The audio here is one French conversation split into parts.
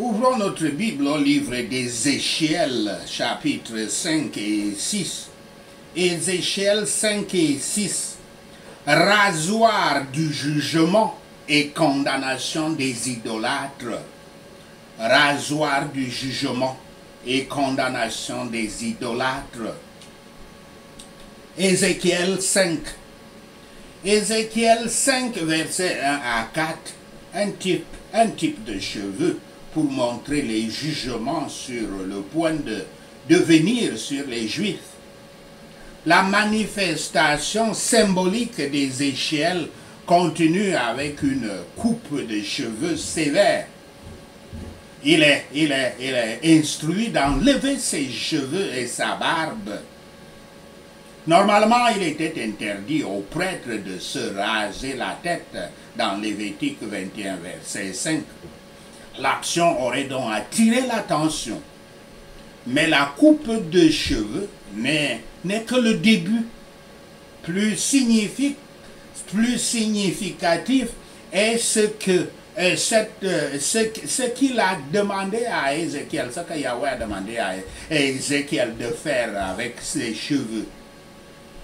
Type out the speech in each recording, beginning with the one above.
Ouvrons notre Bible au livre d'Ézéchiel, chapitre 5 et 6. Ézéchiel 5 et 6. Rasoir du jugement et condamnation des idolâtres. Rasoir du jugement et condamnation des idolâtres. Ézéchiel 5. Ézéchiel 5, versets 1 à 4, un type de cheveux pour montrer les jugements sur le point de venir sur les Juifs. La manifestation symbolique d'Ézéchiel continue avec une coupe de cheveux sévère. Il est instruit d'enlever ses cheveux et sa barbe. Normalement, il était interdit aux prêtres de se raser la tête dans Lévitique 21, verset 5. L'action aurait donc attiré l'attention. Mais la coupe de cheveux n'est que le début. Plus significatif est ce qu'il a demandé à Ézéchiel, ce que Yahweh a demandé à Ézéchiel de faire avec ses cheveux.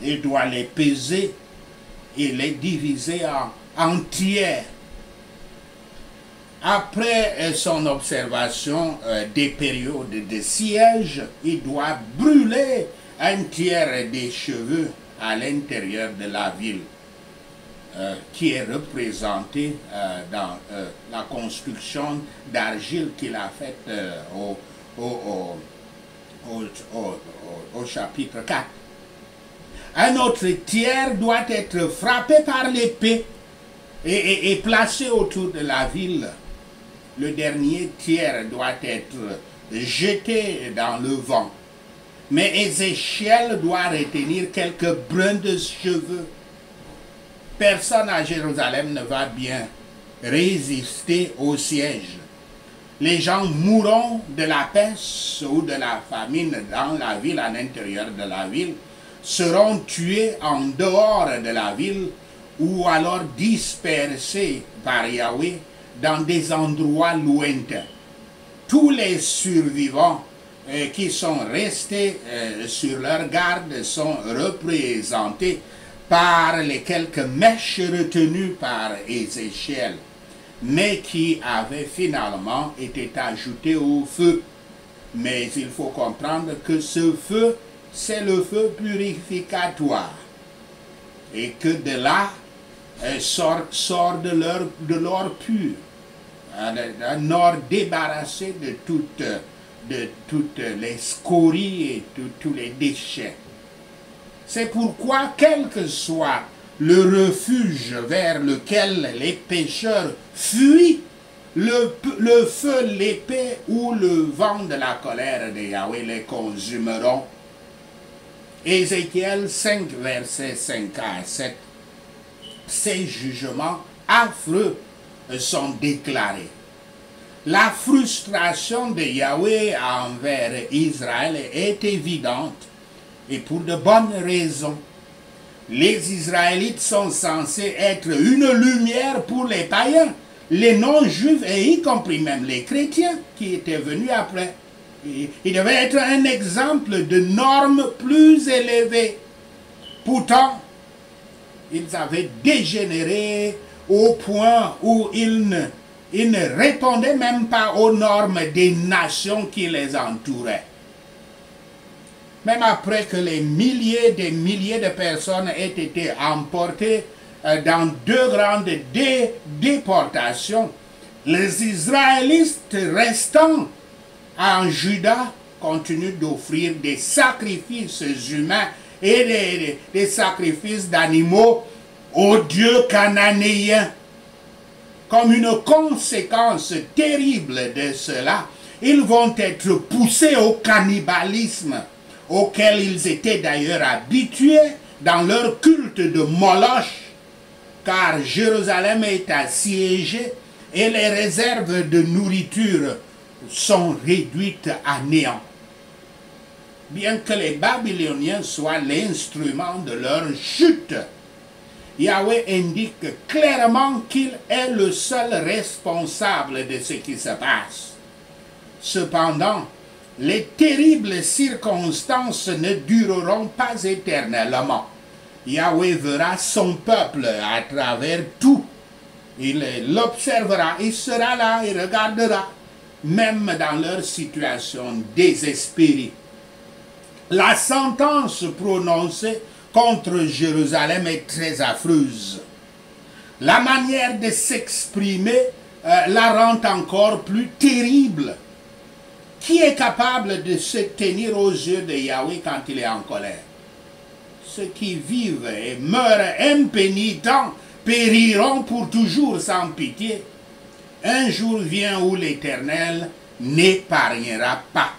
Il doit les peser et les diviser en tiers. Après son observation des périodes de siège, il doit brûler un tiers des cheveux à l'intérieur de la ville, qui est représenté dans la construction d'argile qu'il a faite au chapitre 4. Un autre tiers doit être frappé par l'épée et placé autour de la ville. Le dernier tiers doit être jeté dans le vent. Mais Ézéchiel doit retenir quelques brins de cheveux. Personne à Jérusalem ne va bien résister au siège. Les gens mourront de la peste ou de la famine dans la ville, à l'intérieur de la ville, seront tués en dehors de la ville ou alors dispersés par Yahweh dans des endroits lointains. Tous les survivants qui sont restés sur leur garde sont représentés par les quelques mèches retenues par Ézéchiel, mais qui avaient finalement été ajoutées au feu. Mais il faut comprendre que ce feu, c'est le feu purificatoire, et que de là sort de l'or pur, un or débarrassé de toutes les scories et de tous les déchets. C'est pourquoi, quel que soit le refuge vers lequel les pécheurs fuient, le feu, l'épée ou le vent de la colère de Yahweh les consumeront. Ézéchiel 5, versets 5 à 7. Ces jugements affreux sont déclarés. La frustration de Yahweh envers Israël est évidente et pour de bonnes raisons. Les Israélites sont censés être une lumière pour les païens, les non-juifs et y compris même les chrétiens qui étaient venus après. Il devait être un exemple de normes plus élevées. Pourtant, ils avaient dégénéré au point où ils ne répondaient même pas aux normes des nations qui les entouraient. Même après que des milliers de personnes aient été emportées dans deux grandes déportations, les Israélites restants en Juda continuent d'offrir des sacrifices humains et des sacrifices d'animaux aux dieux cananéens. Comme une conséquence terrible de cela, ils vont être poussés au cannibalisme, auquel ils étaient d'ailleurs habitués dans leur culte de Moloch, car Jérusalem est assiégée et les réserves de nourriture sont réduites à néant. Bien que les Babyloniens soient l'instrument de leur chute, Yahweh indique clairement qu'il est le seul responsable de ce qui se passe. Cependant, les terribles circonstances ne dureront pas éternellement. Yahweh verra son peuple à travers tout. Il l'observera, il sera là, il regardera, même dans leur situation désespérée. La sentence prononcée contre Jérusalem est très affreuse. La manière de s'exprimer la rend encore plus terrible. Qui est capable de se tenir aux yeux de Yahweh quand il est en colère? Ceux qui vivent et meurent impénitents périront pour toujours sans pitié. Un jour vient où l'Éternel n'épargnera pas.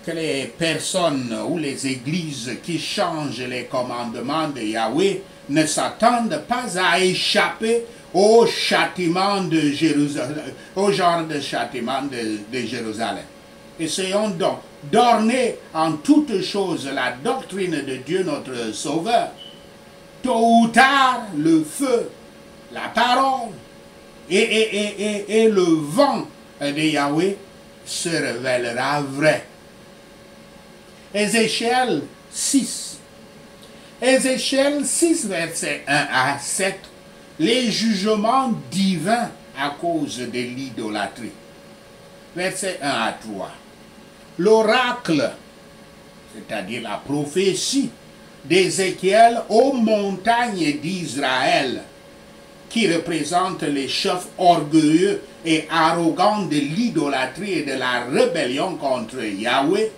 Que les personnes ou les églises qui changent les commandements de Yahweh ne s'attendent pas à échapper au châtiment de Jérusalem, au genre de châtiment de Jérusalem. Essayons donc d'orner en toutes choses la doctrine de Dieu notre Sauveur. Tôt ou tard, le feu, la parole et le vent de Yahweh se révélera vrai. Ézéchiel 6. Ézéchiel 6, versets 1 à 7. Les jugements divins à cause de l'idolâtrie. Versets 1 à 3. L'oracle, c'est-à-dire la prophétie d'Ézéchiel aux montagnes d'Israël, qui représente les chefs orgueilleux et arrogants de l'idolâtrie et de la rébellion contre Yahweh,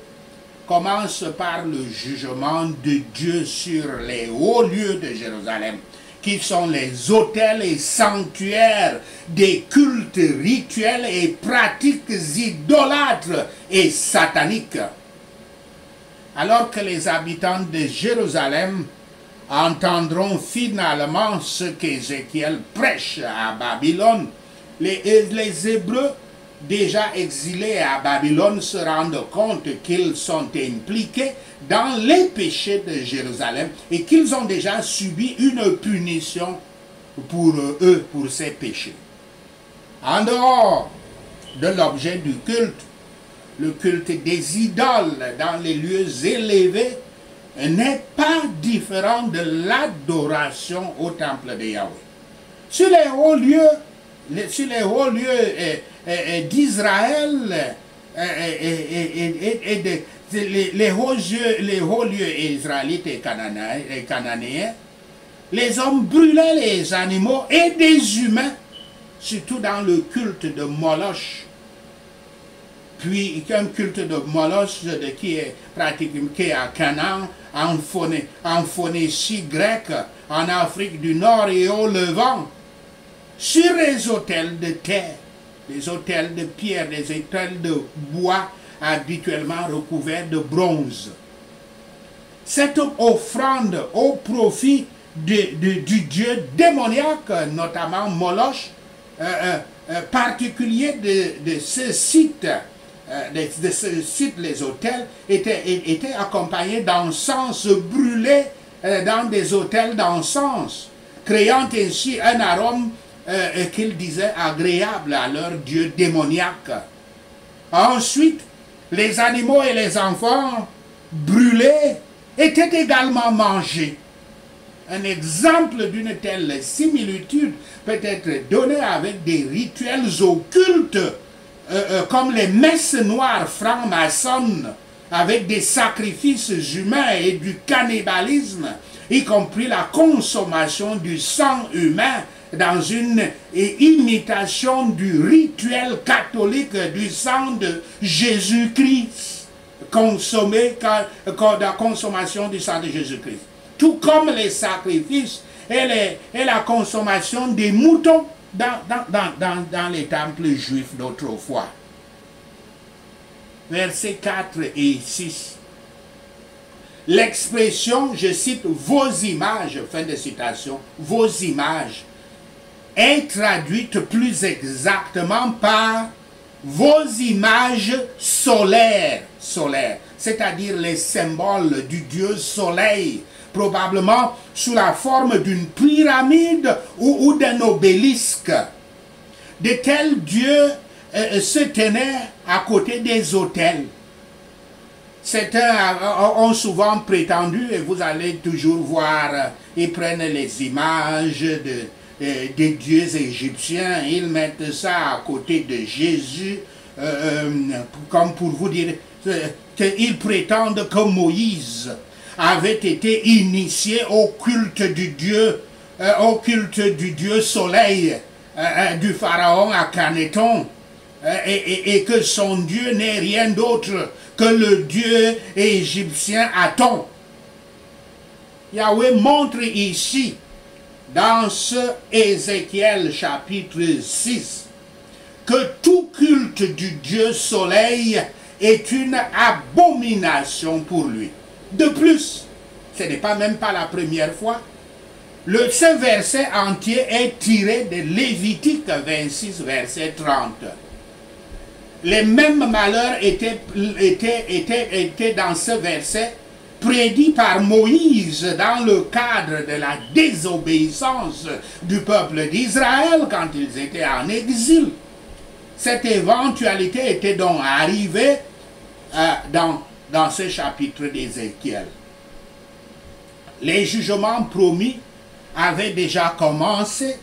commence par le jugement de Dieu sur les hauts lieux de Jérusalem, qui sont les autels et sanctuaires des cultes rituels et pratiques idolâtres et sataniques. Alors que les habitants de Jérusalem entendront finalement ce qu'Ézéchiel prêche à Babylone, les Hébreux déjà exilés à Babylone se rendent compte qu'ils sont impliqués dans les péchés de Jérusalem et qu'ils ont déjà subi une punition pour eux, pour ces péchés. En dehors de l'objet du culte, le culte des idoles dans les lieux élevés n'est pas différent de l'adoration au temple de Yahweh. Sur les hauts lieux d'Israël et les hauts lieux israélites et cananéens, les hommes brûlaient les animaux et des humains, surtout dans le culte de Moloch. Puis un culte de Moloch qui est pratiqué à Canaan, en Phonécie grecque, en Afrique du Nord et au Levant, sur les autels de terre, des autels de pierre, des autels de bois habituellement recouverts de bronze. Cette offrande au profit du dieu démoniaque, notamment Moloch, particulier de ce site, les autels, était accompagné d'encens brûlé dans des autels d'encens, créant ainsi un arôme qu'ils disaient agréable à leur dieu démoniaque. Ensuite, les animaux et les enfants brûlés étaient également mangés. Un exemple d'une telle similitude peut être donné avec des rituels occultes comme les messes noires franc-maçonnes, avec des sacrifices humains et du cannibalisme, y compris la consommation du sang humain dans une imitation du rituel catholique du sang de Jésus-Christ, la consommation du sang de Jésus-Christ. Tout comme les sacrifices et la consommation des moutons dans les temples juifs d'autrefois. Versets 4 et 6. L'expression, je cite, vos images, fin de citation, vos images, est traduite plus exactement par vos images solaires, c'est-à-dire les symboles du dieu soleil, probablement sous la forme d'une pyramide ou d'un obélisque. De tels dieux se tenaient à côté des autels. Certains ont souvent prétendu, et vous allez toujours voir, ils prennent les images des dieux égyptiens, ils mettent ça à côté de Jésus, comme pour vous dire qu'ils prétendent que Moïse avait été initié au culte du dieu soleil du pharaon Akhenaton, et que son dieu n'est rien d'autre que le dieu égyptien Aton. Yahweh montre ici, dans ce Ézéchiel chapitre 6, que tout culte du dieu soleil est une abomination pour lui. De plus, ce n'est même pas la première fois, ce verset entier est tiré de Lévitique 26, verset 30. Les mêmes malheurs étaient dans ce verset prédit par Moïse dans le cadre de la désobéissance du peuple d'Israël quand ils étaient en exil. Cette éventualité était donc arrivée dans ce chapitre d'Ézéchiel. Les jugements promis avaient déjà commencé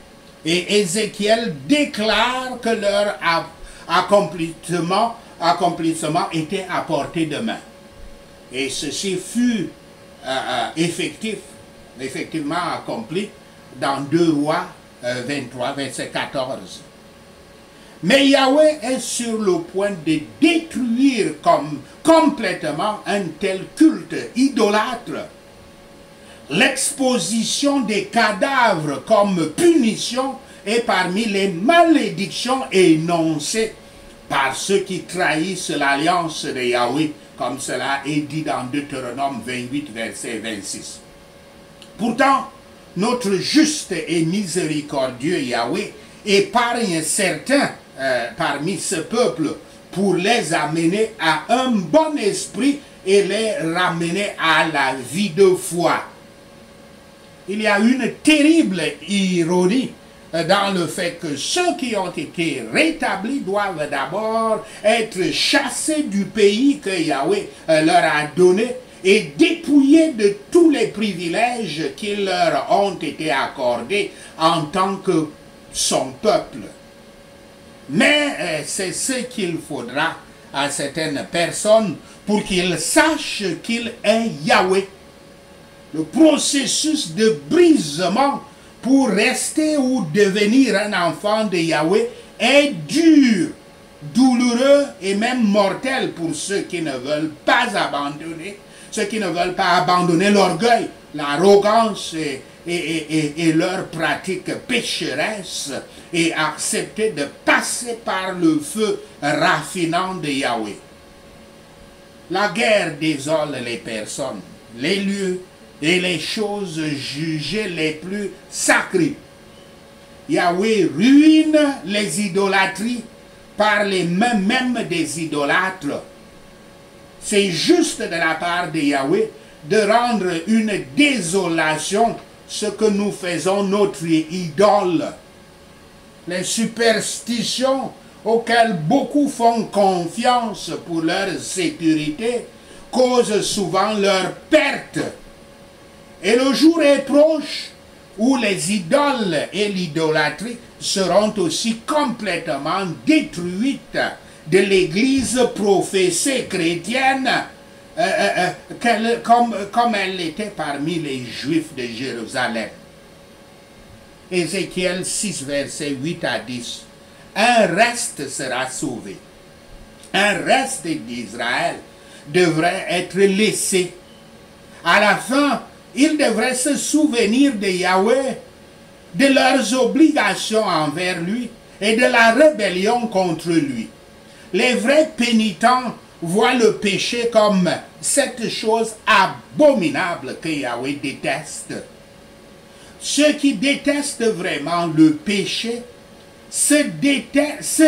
et Ézéchiel déclare que leur accomplissement était à portée de main. Et ceci fut effectivement accompli dans 2 Rois 23, verset 14. Mais Yahweh est sur le point de détruire complètement un tel culte idolâtre. L'exposition des cadavres comme punition est parmi les malédictions énoncées par ceux qui trahissent l'alliance de Yahweh, comme cela est dit dans Deutéronome 28, verset 26. Pourtant, notre juste et miséricordieux Yahweh épargne certains parmi ce peuple pour les amener à un bon esprit et les ramener à la vie de foi. Il y a une terrible ironie dans le fait que ceux qui ont été rétablis doivent d'abord être chassés du pays que Yahweh leur a donné et dépouillés de tous les privilèges qui leur ont été accordés en tant que son peuple. Mais c'est ce qu'il faudra à certaines personnes pour qu'ils sachent qu'il est Yahweh. Le processus de brisement pour rester ou devenir un enfant de Yahweh est dur, douloureux et même mortel pour ceux qui ne veulent pas abandonner, l'orgueil, l'arrogance et leurs pratiques pécheresses et accepter de passer par le feu raffinant de Yahweh. La guerre désole les personnes, les lieux et les choses jugées les plus sacrées. Yahweh ruine les idolâtries par les mains même des idolâtres. C'est juste de la part de Yahweh de rendre une désolation ce que nous faisons notre idole. Les superstitions auxquelles beaucoup font confiance pour leur sécurité causent souvent leur perte. Et le jour est proche où les idoles et l'idolâtrie seront aussi complètement détruites de l'Église professée chrétienne comme elle l'était parmi les Juifs de Jérusalem. Ézéchiel 6, versets 8 à 10. Un reste sera sauvé. Un reste d'Israël devrait être laissé. À la fin, ils devraient se souvenir de Yahweh, de leurs obligations envers lui et de la rébellion contre lui. Les vrais pénitents voient le péché comme cette chose abominable que Yahweh déteste. Ceux qui détestent vraiment le péché se détestent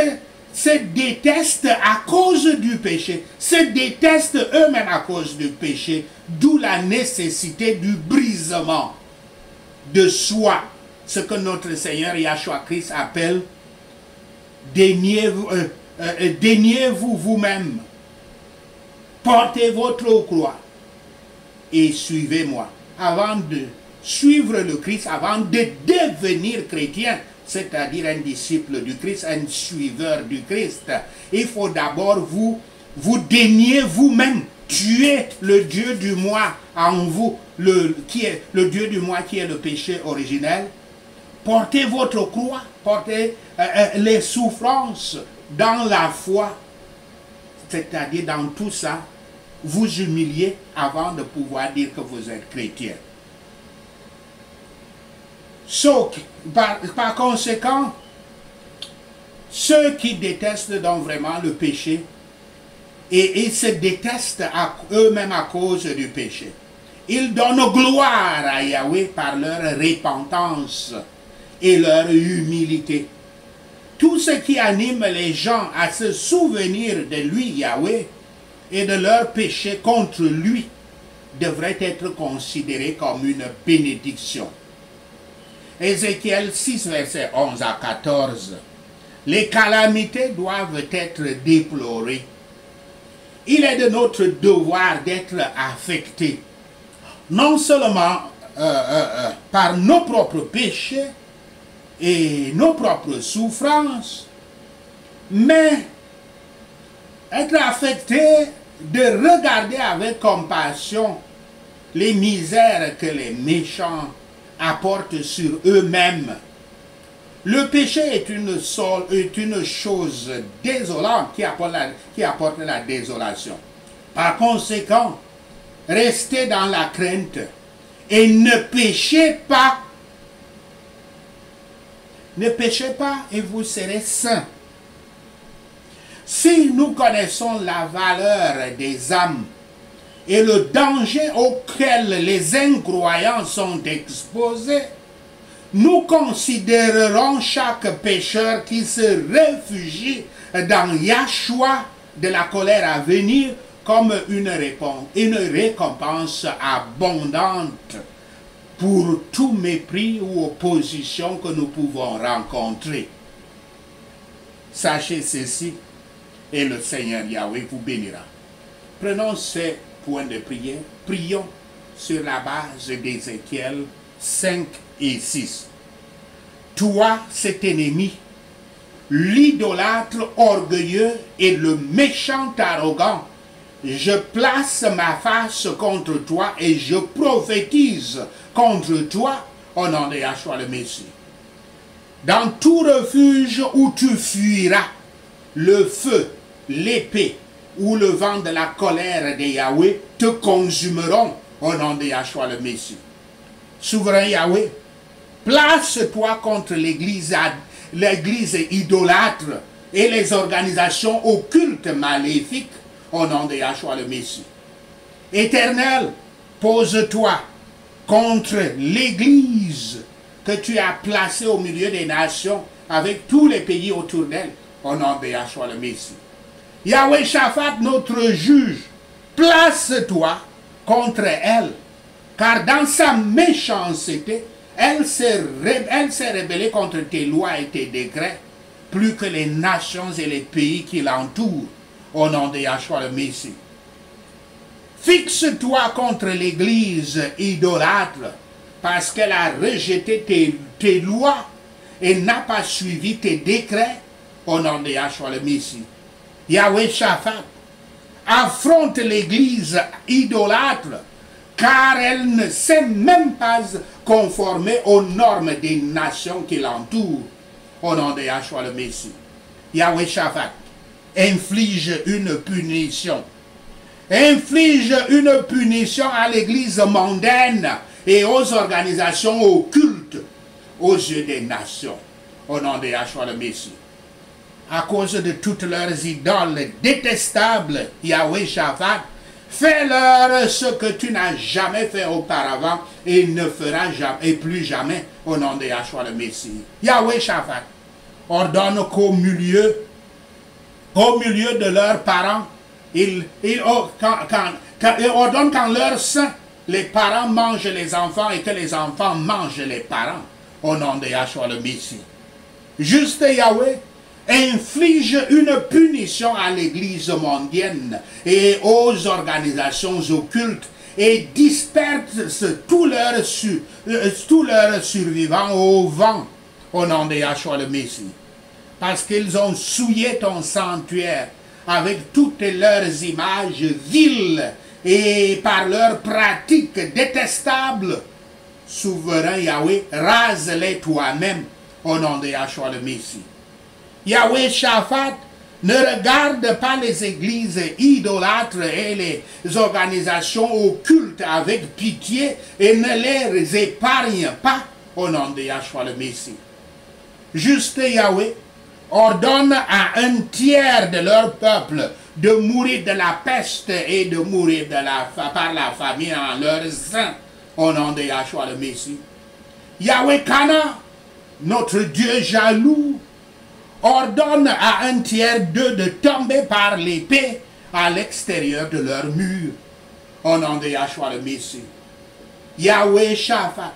à cause du péché, se détestent eux-mêmes à cause du péché, d'où la nécessité du brisement de soi, ce que notre Seigneur Yahshua Christ appelle déniez-vous vous-même, portez votre croix et suivez-moi. Avant de suivre le Christ, avant de devenir chrétien, c'est-à-dire un disciple du Christ, un suiveur du Christ, il faut d'abord vous dénier vous-même, tuer le Dieu du moi en vous, qui est le Dieu du moi qui est le péché originel. Portez votre croix, portez les souffrances dans la foi, c'est-à-dire dans tout ça, vous humiliez avant de pouvoir dire que vous êtes chrétien. Par conséquent, ceux qui détestent donc vraiment le péché, et ils se détestent eux-mêmes à cause du péché, ils donnent gloire à Yahweh par leur repentance et leur humilité. Tout ce qui anime les gens à se souvenir de lui, Yahweh, et de leur péché contre lui, devrait être considéré comme une bénédiction. Ézéchiel 6, versets 11 à 14. Les calamités doivent être déplorées. Il est de notre devoir d'être affectés, non seulement par nos propres péchés et nos propres souffrances, mais être affectés de regarder avec compassion les misères que les méchants apportent sur eux-mêmes. Le péché est une chose désolante qui apporte la désolation. Par conséquent, restez dans la crainte et ne péchez pas. Ne péchez pas et vous serez saints. Si nous connaissons la valeur des âmes et le danger auquel les incroyants sont exposés, nous considérerons chaque pécheur qui se réfugie dans Yahshua de la colère à venir comme une récompense abondante pour tout mépris ou opposition que nous pouvons rencontrer. Sachez ceci, et le Seigneur Yahweh vous bénira. Prenons ces points de prière, prions sur la base d'Ézéchiel 5 et 6. Toi, cet ennemi, l'idolâtre orgueilleux et le méchant arrogant, je place ma face contre toi et je prophétise contre toi au nom de Yahshua le Messie. Dans tout refuge où tu fuiras, le feu, l'épée ou le vent de la colère de Yahweh te consumeront au nom de Yahshua le Messie. Souverain Yahweh, place-toi contre l'église idolâtre et les organisations occultes maléfiques au nom de Yahshua le Messie. Éternel, pose-toi contre l'église que tu as placée au milieu des nations avec tous les pays autour d'elle au nom de Yahshua le Messie. Yahweh Shaphat, notre juge, place-toi contre elle, car dans sa méchanceté, elle s'est rebellée contre tes lois et tes décrets, plus que les nations et les pays qui l'entourent, au nom de Yahshua le Messie. Fixe-toi contre l'église idolâtre, parce qu'elle a rejeté tes lois et n'a pas suivi tes décrets, au nom de Yahshua le Messie. Yahweh Shaphat, affronte l'église idolâtre, car elle ne s'est même pas conformée aux normes des nations qui l'entourent, au nom de Yahshua le Messie. Yahweh Shaphat, inflige une punition. Inflige une punition à l'église mondaine et aux organisations occultes aux yeux des nations, au nom de Yahshua le Messie. À cause de toutes leurs idoles détestables, Yahweh Shaphat, fais-leur ce que tu n'as jamais fait auparavant et ne feras jamais, et plus jamais, au nom de Yahshua le Messie. Yahweh Shaphat, ordonne qu'au milieu de leurs parents, il ordonne qu'en leur sein, les parents mangent les enfants et que les enfants mangent les parents, au nom de Yahshua le Messie. Juste Yahweh, inflige une punition à l'Église mondienne et aux organisations occultes et disperse tous leurs survivants au vent au nom de Yahshua le Messie. Parce qu'ils ont souillé ton sanctuaire avec toutes leurs images viles et par leurs pratiques détestables. Souverain Yahweh, rase-les toi-même au nom de Yahshua le Messie. Yahweh Shaphat ne regarde pas les églises idolâtres et les organisations occultes avec pitié et ne les épargne pas au nom de Yahshua le Messie. Juste Yahweh ordonne à un tiers de leur peuple de mourir de la peste et de mourir par la famine en leur sein au nom de Yahshua le Messie. Yahweh Kana, notre Dieu jaloux, ordonne à un tiers d'eux de tomber par l'épée à l'extérieur de leur mur au nom de Yahshua le Messie. Yahweh Shaphat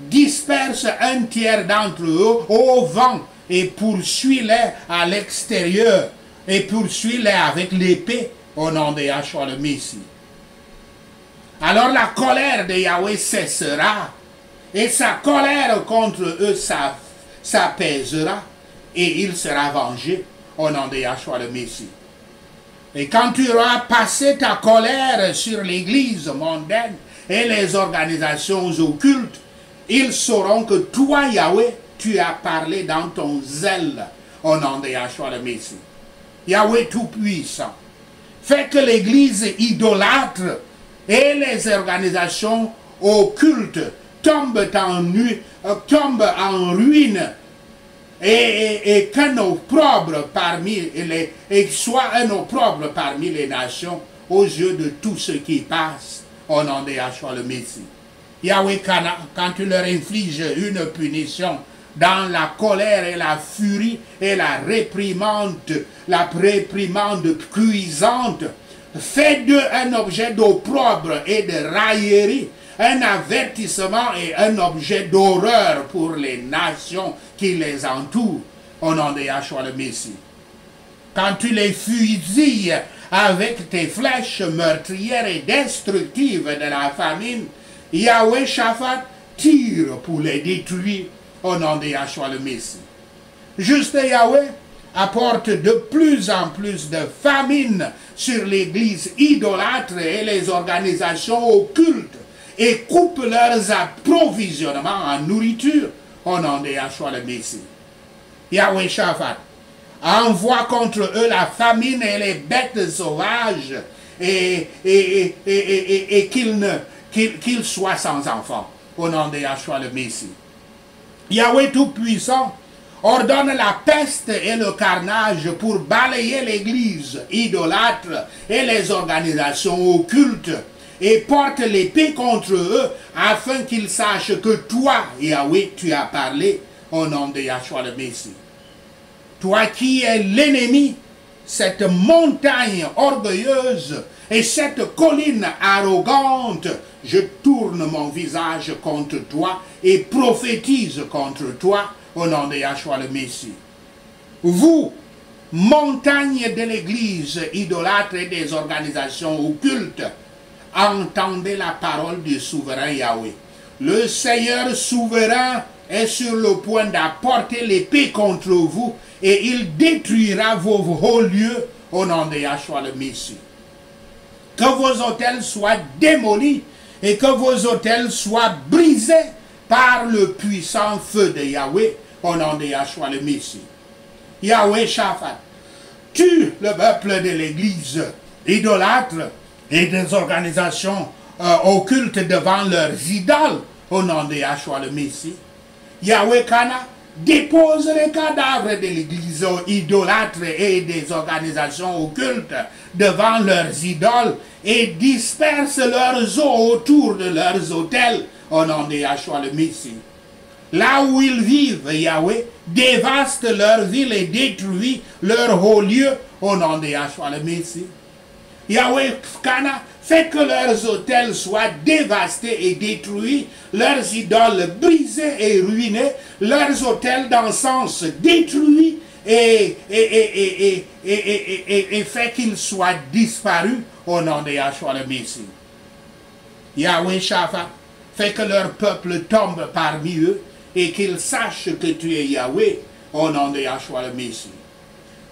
disperse un tiers d'entre eux au vent et poursuit-les à l'extérieur et poursuit-les avec l'épée au nom de Yahshua le Messie. Alors la colère de Yahweh cessera et sa colère contre eux s'apaisera et il sera vengé au nom de Yahshua le Messie. Et quand tu auras passé ta colère sur l'Église mondaine et les organisations occultes, ils sauront que toi, Yahweh, tu as parlé dans ton zèle au nom de Yahshua le Messie. Yahweh Tout-Puissant, fais que l'Église idolâtre et les organisations occultes tombent en ruine et qu'un opprobre parmi soit un opprobre parmi les nations aux yeux de tous ceux qui passent au nom de Yahshua le Messie. Yahweh Kana, quand tu leur infliges une punition dans la colère et la furie et la réprimande cuisante, fais d'eux un objet d'opprobre et de raillerie, un avertissement et un objet d'horreur pour les nations qui les entourent, au nom de Yahshua le Messie. Quand tu les fusilles avec tes flèches meurtrières et destructives de la famine, Yahweh Shaphat tire pour les détruire au nom de Yahshua le Messie. Juste Yahweh apporte de plus en plus de famine sur l'Église idolâtre et les organisations occultes et coupe leurs approvisionnements en nourriture au nom de Yahshua le Messie. Yahweh Shaphat envoie contre eux la famine et les bêtes sauvages et qu'ils soient sans enfants au nom de Yahshua le Messie. Yahweh Tout-Puissant ordonne la peste et le carnage pour balayer l'Église idolâtre et les organisations occultes et porte l'épée contre eux afin qu'ils sachent que toi, Yahweh, tu as parlé au nom de Yahshua le Messie. Toi qui es l'ennemi, cette montagne orgueilleuse et cette colline arrogante, je tourne mon visage contre toi et prophétise contre toi au nom de Yahshua le Messie. Vous, montagne de l'Église idolâtre et des organisations occultes, entendez la parole du souverain Yahweh. Le Seigneur souverain est sur le point d'apporter l'épée contre vous et il détruira vos hauts lieux au nom de Yahshua le Messie. Que vos autels soient démolis et que vos autels soient brisés par le puissant feu de Yahweh au nom de Yahshua le Messie. Yahweh Shaphat tue le peuple de l'Église idolâtre et des organisations occultes devant leurs idoles au nom de Yahshua le Messie. Yahweh Kana dépose les cadavres de l'Église idolâtre et des organisations occultes devant leurs idoles et disperse leurs eaux autour de leurs autels au nom de Yahshua le Messie. Là où ils vivent, Yahweh dévaste leur ville et détruit leurs hauts lieux au nom de Yahshua le Messie. Yahweh Kana fait que leurs autels soient dévastés et détruits, leurs idoles brisées et ruinées, leurs autels d'encens détruits et fait qu'ils soient disparus au nom de Yahshua le Messie. Yahweh Shaphat, fait que leur peuple tombe parmi eux et qu'ils sachent que tu es Yahweh au nom de Yahshua le Messie.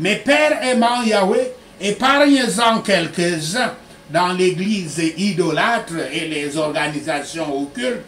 Mais Père aimant Yahweh, épargne-en quelques-uns dans l'église idolâtre et les organisations occultes